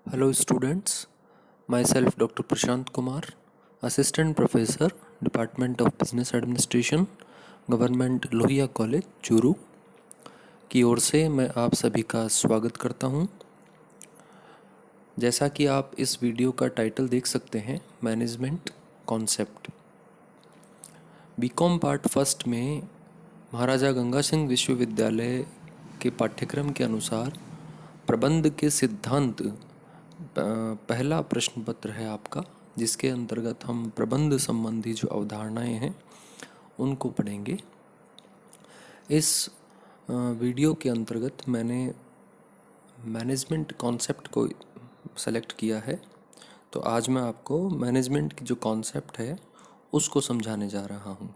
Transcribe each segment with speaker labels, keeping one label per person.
Speaker 1: Hello students, myself Dr. Prashant Kumar, Assistant Professor, Department of Business Administration, government Lohia college Churu की ओर से मैं आप सभी का स्वागत करता हूं। जैसा कि आप इस वीडियो का टाइटल देख सकते हैं, management concept. BCom part first में महाराजा गंगा सिंह विश्वविद्यालय के पाठ्यक्रम के अनुसार प्रबंध के सिद्धांत पहला प्रश्न पत्र है आपका, जिसके अंतर्गत हम प्रबंध संबंधी जो अवधारणाएं हैं उनको पढ़ेंगे। इस वीडियो के अंतर्गत मैंने मैनेजमेंट कॉन्सेप्ट को सेलेक्ट किया है। तो आज मैं आपको मैनेजमेंट की जो कॉन्सेप्ट है उसको समझाने जा रहा हूँ।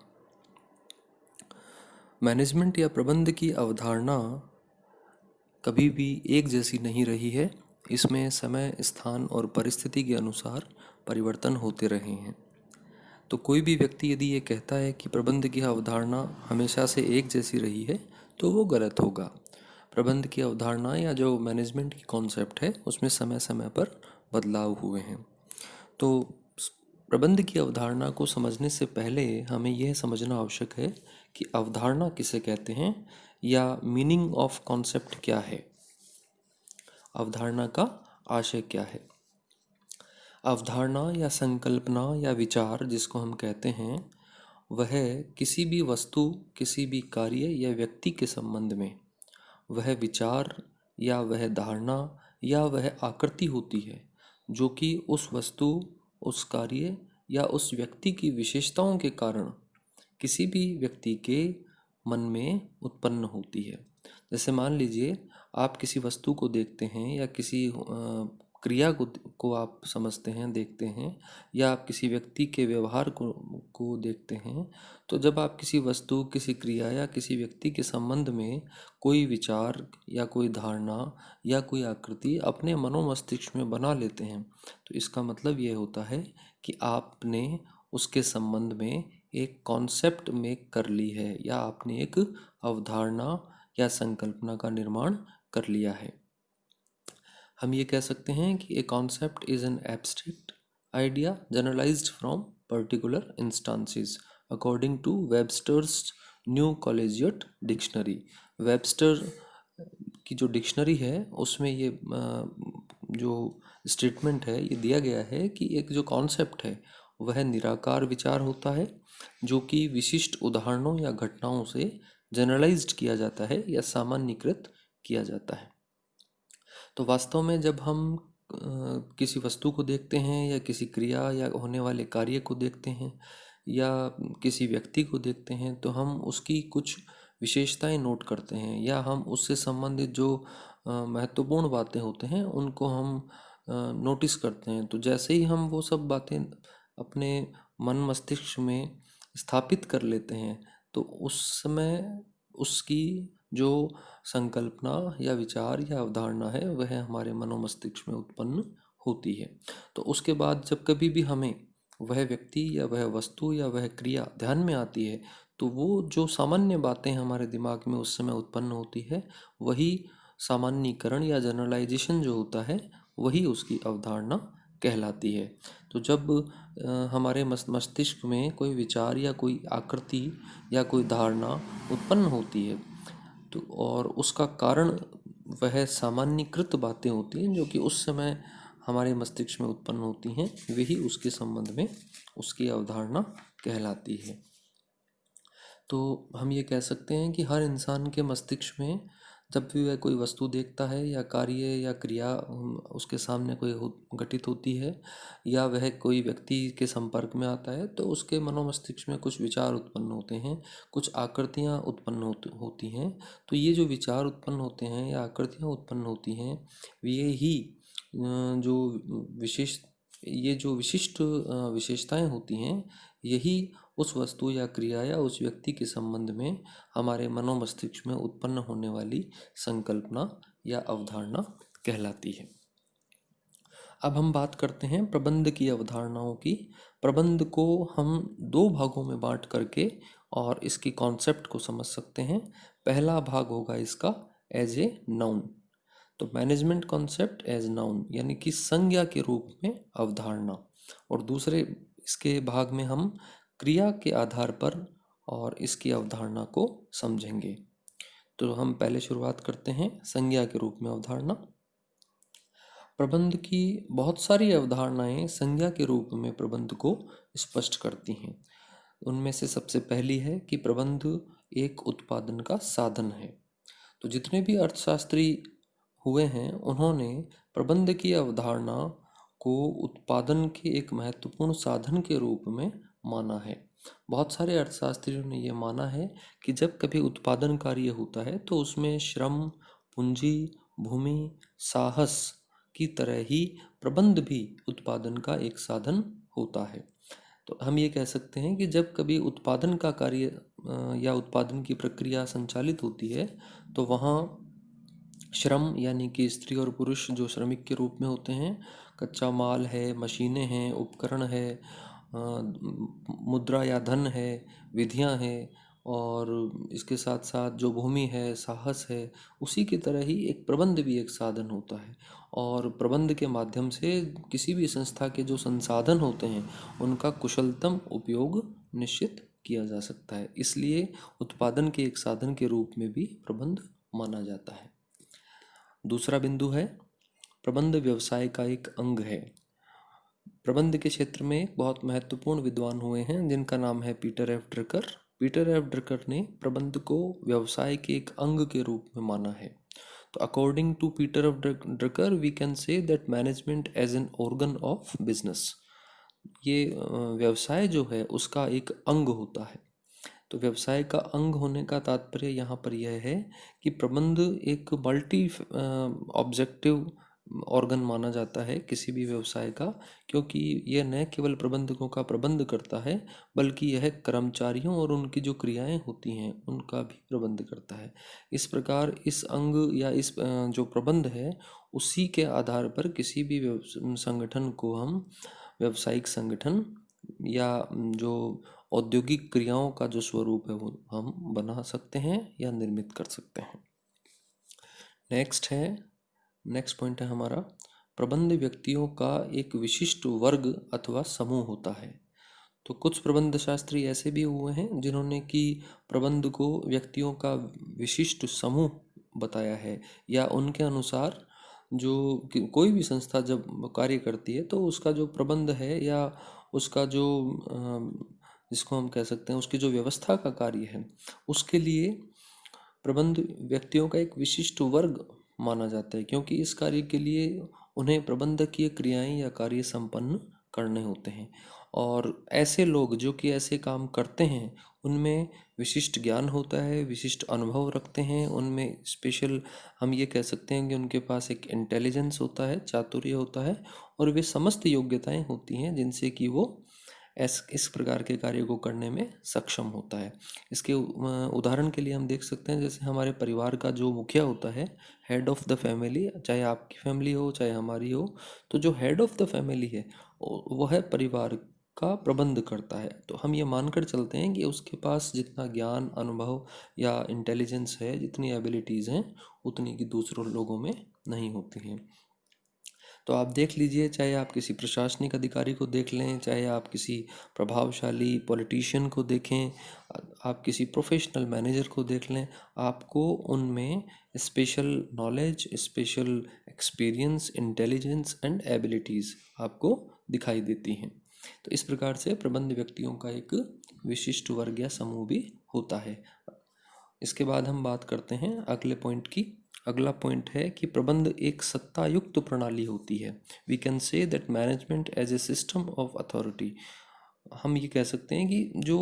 Speaker 1: मैनेजमेंट या प्रबंध की अवधारणा कभी भी एक जैसी नहीं रही है। इसमें समय, स्थान और परिस्थिति के अनुसार परिवर्तन होते रहे हैं। तो कोई भी व्यक्ति यदि ये कहता है कि प्रबंध की अवधारणा हमेशा से एक जैसी रही है तो वो गलत होगा। प्रबंध की अवधारणा या जो मैनेजमेंट की कॉन्सेप्ट है उसमें समय समय पर बदलाव हुए हैं। तो प्रबंध की अवधारणा को समझने से पहले हमें यह समझना आवश्यक है कि अवधारणा किसे कहते हैं या मीनिंग ऑफ कॉन्सेप्ट क्या है, अवधारणा का आशय क्या है। अवधारणा या संकल्पना या विचार जिसको हम कहते हैं, वह किसी भी वस्तु, किसी भी कार्य या व्यक्ति के संबंध में वह विचार या वह धारणा या वह आकृति होती है जो कि उस वस्तु, उस कार्य या उस व्यक्ति की विशेषताओं के कारण किसी भी व्यक्ति के मन में उत्पन्न होती है। जैसे मान लीजिए आप किसी वस्तु को देखते हैं या किसी क्रिया को आप समझते हैं, देखते हैं, या आप किसी व्यक्ति के व्यवहार को देखते हैं। तो जब आप किसी वस्तु, किसी क्रिया या किसी व्यक्ति के संबंध में कोई विचार या कोई धारणा या कोई आकृति अपने मनोमस्तिष्क में बना लेते हैं, तो इसका मतलब ये होता है कि आपने उसके संबंध में एक कॉन्सेप्ट मेक कर ली है या आपने एक अवधारणा या संकल्पना का निर्माण कर लिया है। हम ये कह सकते हैं कि a concept is an abstract idea generalized from particular instances according to Webster's New Collegiate Dictionary. Webster की जो डिक्शनरी है उसमें ये जो स्टेटमेंट है ये दिया गया है कि एक जो कॉन्सेप्ट है वह निराकार विचार होता है जो कि विशिष्ट उदाहरणों या घटनाओं से जनरलाइज्ड किया जाता है या सामान्यीकृत किया जाता है। तो वास्तव में जब हम किसी वस्तु को देखते हैं या किसी क्रिया या होने वाले कार्य को देखते हैं या किसी व्यक्ति को देखते हैं, तो हम उसकी कुछ विशेषताएं नोट करते हैं या हम उससे संबंधित जो महत्वपूर्ण बातें होते हैं उनको हम नोटिस करते हैं। तो जैसे ही हम वो सब बातें अपने मन मस्तिष्क में स्थापित कर लेते हैं, तो उस समय उसकी जो संकल्पना या विचार या अवधारणा है वह हमारे मनोमस्तिष्क में उत्पन्न होती है। तो उसके बाद जब कभी भी हमें वह व्यक्ति या वह वस्तु या वह क्रिया ध्यान में आती है, तो वो जो सामान्य बातें हमारे दिमाग में उस समय उत्पन्न होती है, वही सामान्यीकरण या जनरलाइजेशन जो होता है वही उसकी अवधारणा कहलाती है। तो जब हमारे मस्तिष्क में कोई विचार या कोई आकृति या कोई धारणा उत्पन्न होती है, तो और उसका कारण वह सामान्यीकृत बातें होती हैं जो कि उस समय हमारे मस्तिष्क में उत्पन्न होती हैं, वही उसके संबंध में उसकी अवधारणा कहलाती है। तो हम ये कह सकते हैं कि हर इंसान के मस्तिष्क में जब भी वह कोई वस्तु देखता है या कार्य या क्रिया उसके सामने कोई घटित होती है या वह कोई व्यक्ति के संपर्क में आता है, तो उसके मनोमस्तिष्क में कुछ विचार उत्पन्न होते हैं, कुछ आकृतियाँ उत्पन्न होती हैं। तो ये जो विचार उत्पन्न होते हैं या आकृतियाँ उत्पन्न होती हैं, ये ही जो विशिष्ट विशेषताएं होती हैं, यही उस वस्तु या क्रिया या उस व्यक्ति के संबंध में हमारे मनोमस्तिष्क में उत्पन्न होने वाली संकल्पना या अवधारणा कहलाती है। अब हम बात करते हैं प्रबंध की अवधारणाओं की। प्रबंध को हम दो भागों में बांट करके और इसकी कॉन्सेप्ट को समझ सकते हैं। पहला भाग होगा इसका एज ए नाउन। तो मैनेजमेंट कॉन्सेप्ट एज नाउन यानी कि संज्ञा के रूप में अवधारणा, और दूसरे इसके भाग में हम क्रिया के आधार पर और इसकी अवधारणा को समझेंगे। तो हम पहले शुरुआत करते हैं संज्ञा के रूप में अवधारणा। प्रबंध की बहुत सारी अवधारणाएं संज्ञा के रूप में प्रबंध को स्पष्ट करती हैं। उनमें से सबसे पहली है कि प्रबंध एक उत्पादन का साधन है। तो जितने भी अर्थशास्त्री हुए हैं उन्होंने प्रबंध की अवधारणा को उत्पादन के एक महत्वपूर्ण साधन के रूप में माना है। बहुत सारे अर्थशास्त्रियों ने यह माना है कि जब कभी उत्पादन कार्य होता है तो उसमें श्रम, पूंजी, भूमि, साहस की तरह ही प्रबंध भी उत्पादन का एक साधन होता है। तो हम ये कह सकते हैं कि जब कभी उत्पादन का कार्य या उत्पादन की प्रक्रिया संचालित होती है तो वहाँ श्रम यानी कि स्त्री और पुरुष जो श्रमिक के रूप में होते हैं, कच्चा माल है, मशीनें हैं, उपकरण है, मुद्रा या धन है, विधियां हैं, और इसके साथ साथ जो भूमि है, साहस है, उसी की तरह ही एक प्रबंध भी एक साधन होता है। और प्रबंध के माध्यम से किसी भी संस्था के जो संसाधन होते हैं उनका कुशलतम उपयोग निश्चित किया जा सकता है। इसलिए उत्पादन के एक साधन के रूप में भी प्रबंध माना जाता है। दूसरा बिंदु है प्रबंध व्यवसाय का एक अंग है। प्रबंध के क्षेत्र में बहुत महत्वपूर्ण विद्वान हुए हैं जिनका नाम है Peter F Drucker. Peter F Drucker ने प्रबंध को व्यवसाय के एक अंग के रूप में माना है। तो according to Peter F Drucker we can say that management as an organ of business, ये व्यवसाय जो है उसका एक अंग होता है। तो व्यवसाय का अंग होने का तात्पर्य यहाँ पर यह है कि प्रबंध एक मल्टी ऑब्जेक्टिव ऑर्गन माना जाता है किसी भी व्यवसाय का, क्योंकि यह न केवल प्रबंधकों का प्रबंध करता है बल्कि यह कर्मचारियों और उनकी जो क्रियाएं होती हैं उनका भी प्रबंध करता है। इस प्रकार इस अंग या इस जो प्रबंध है उसी के आधार पर किसी भी संगठन को हम व्यावसायिक संगठन या जो औद्योगिक क्रियाओं का जो स्वरूप है वो हम बना सकते हैं या निर्मित कर सकते हैं। नेक्स्ट पॉइंट है हमारा प्रबंध व्यक्तियों का एक विशिष्ट वर्ग अथवा समूह होता है। तो कुछ प्रबंध शास्त्री ऐसे भी हुए हैं जिन्होंने कि प्रबंध को व्यक्तियों का विशिष्ट समूह बताया है, या उनके अनुसार जो कोई भी संस्था जब कार्य करती है तो उसका जो प्रबंध है या उसका जो जिसको हम कह सकते हैं उसकी जो व्यवस्था का कार्य है उसके लिए प्रबंध व्यक्तियों का एक विशिष्ट वर्ग माना जाता है, क्योंकि इस कार्य के लिए उन्हें प्रबंधकीय क्रियाएं या कार्य संपन्न करने होते हैं। और ऐसे लोग जो कि ऐसे काम करते हैं उनमें विशिष्ट ज्ञान होता है, विशिष्ट अनुभव रखते हैं, उनमें स्पेशल हम ये कह सकते हैं कि उनके पास एक इंटेलिजेंस होता है, चातुर्य होता है, और वे समस्त योग्यताएं होती हैं जिनसे कि वो इस प्रकार के कार्य को करने में सक्षम होता है। इसके उदाहरण के लिए हम देख सकते हैं जैसे हमारे परिवार का जो मुखिया होता है, हेड ऑफ द फैमिली, चाहे आपकी फैमिली हो चाहे हमारी हो, तो जो हेड ऑफ द फैमिली है वह परिवार का प्रबंध करता है। तो हम ये मानकर चलते हैं कि उसके पास जितना ज्ञान, अनुभव या इंटेलिजेंस है, जितनी एबिलिटीज़ हैं उतनी की दूसरों लोगों में नहीं होती हैं। तो आप देख लीजिए, चाहे आप किसी प्रशासनिक अधिकारी को देख लें, चाहे आप किसी प्रभावशाली पॉलिटिशियन को देखें, आप किसी प्रोफेशनल मैनेजर को देख लें, आपको उनमें special knowledge, special experience, intelligence and abilities आपको दिखाई देती हैं। तो इस प्रकार से प्रबंध व्यक्तियों का एक विशिष्ट वर्ग या समूह भी होता है। इसके बाद हम बात करते हैं अगले पॉइंट की। अगला पॉइंट है कि प्रबंध एक सत्तायुक्त प्रणाली होती है। We can say that management as a system of authority. हम ये कह सकते हैं कि जो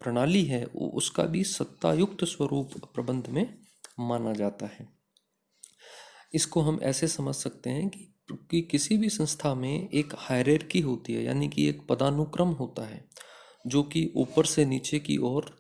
Speaker 1: प्रणाली है उसका भी सत्तायुक्त स्वरूप प्रबंध में माना जाता है। इसको हम ऐसे समझ सकते हैं कि किसी भी संस्था में एक हायरार्की होती है, यानी कि एक पदानुक्रम होता है जो कि ऊपर से नीचे की ओर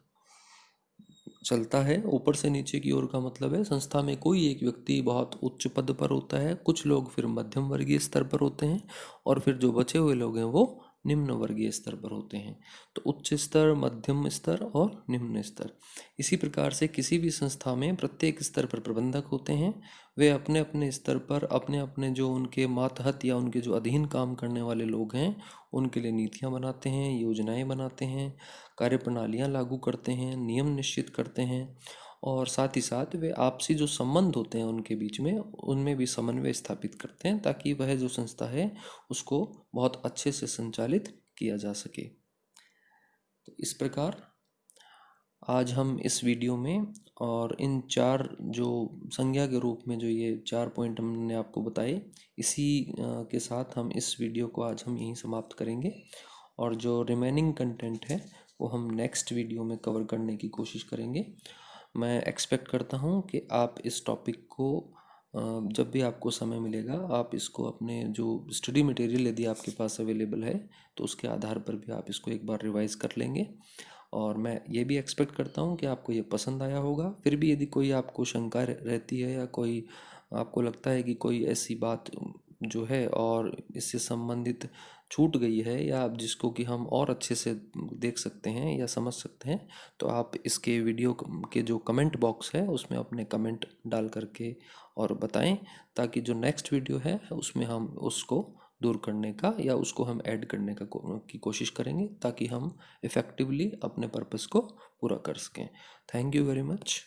Speaker 1: चलता है। ऊपर से नीचे की ओर का मतलब है संस्था में कोई एक व्यक्ति बहुत उच्च पद पर होता है, कुछ लोग फिर मध्यम वर्गीय स्तर पर होते हैं, और फिर जो बचे हुए लोग हैं वो निम्न वर्गीय स्तर पर होते हैं। तो उच्च स्तर, मध्यम स्तर और निम्न स्तर। इसी प्रकार से किसी भी संस्था में प्रत्येक स्तर पर प्रबंधक होते हैं। वे अपने अपने स्तर पर अपने अपने जो उनके मातहत या उनके जो अधीन काम करने वाले लोग हैं उनके लिए नीतियाँ बनाते हैं, योजनाएं बनाते हैं, कार्यप्रणालियाँ लागू करते हैं, नियम निश्चित करते हैं और साथ ही साथ वे आपसी जो संबंध होते हैं उनके बीच में उनमें भी समन्वय स्थापित करते हैं ताकि वह जो संस्था है उसको बहुत अच्छे से संचालित किया जा सके। तो इस प्रकार आज हम इस वीडियो में और इन 4 जो संज्ञा के रूप में जो ये 4 पॉइंट हमने आपको बताए, इसी के साथ हम इस वीडियो को आज हम यहीं समाप्त करेंगे और जो रिमेनिंग कंटेंट है वो हम नेक्स्ट वीडियो में कवर करने की कोशिश करेंगे। मैं एक्सपेक्ट करता हूँ कि आप इस टॉपिक को जब भी आपको समय मिलेगा आप इसको अपने जो स्टडी मटेरियल यदि आपके पास अवेलेबल है तो उसके आधार पर भी आप इसको एक बार रिवाइज कर लेंगे और मैं ये भी एक्सपेक्ट करता हूँ कि आपको ये पसंद आया होगा। फिर भी यदि कोई आपको शंका रहती है या कोई आपको लगता है कि कोई ऐसी बात जो है और इससे संबंधित छूट गई है या आप जिसको कि हम और अच्छे से देख सकते हैं या समझ सकते हैं तो आप इसके वीडियो के जो कमेंट बॉक्स है उसमें अपने कमेंट डाल करके और बताएं ताकि जो नेक्स्ट वीडियो है उसमें हम उसको दूर करने का या उसको हम ऐड करने का की कोशिश करेंगे ताकि हम इफ़ेक्टिवली अपने पर्पस को पूरा कर सकें। Thank you very much.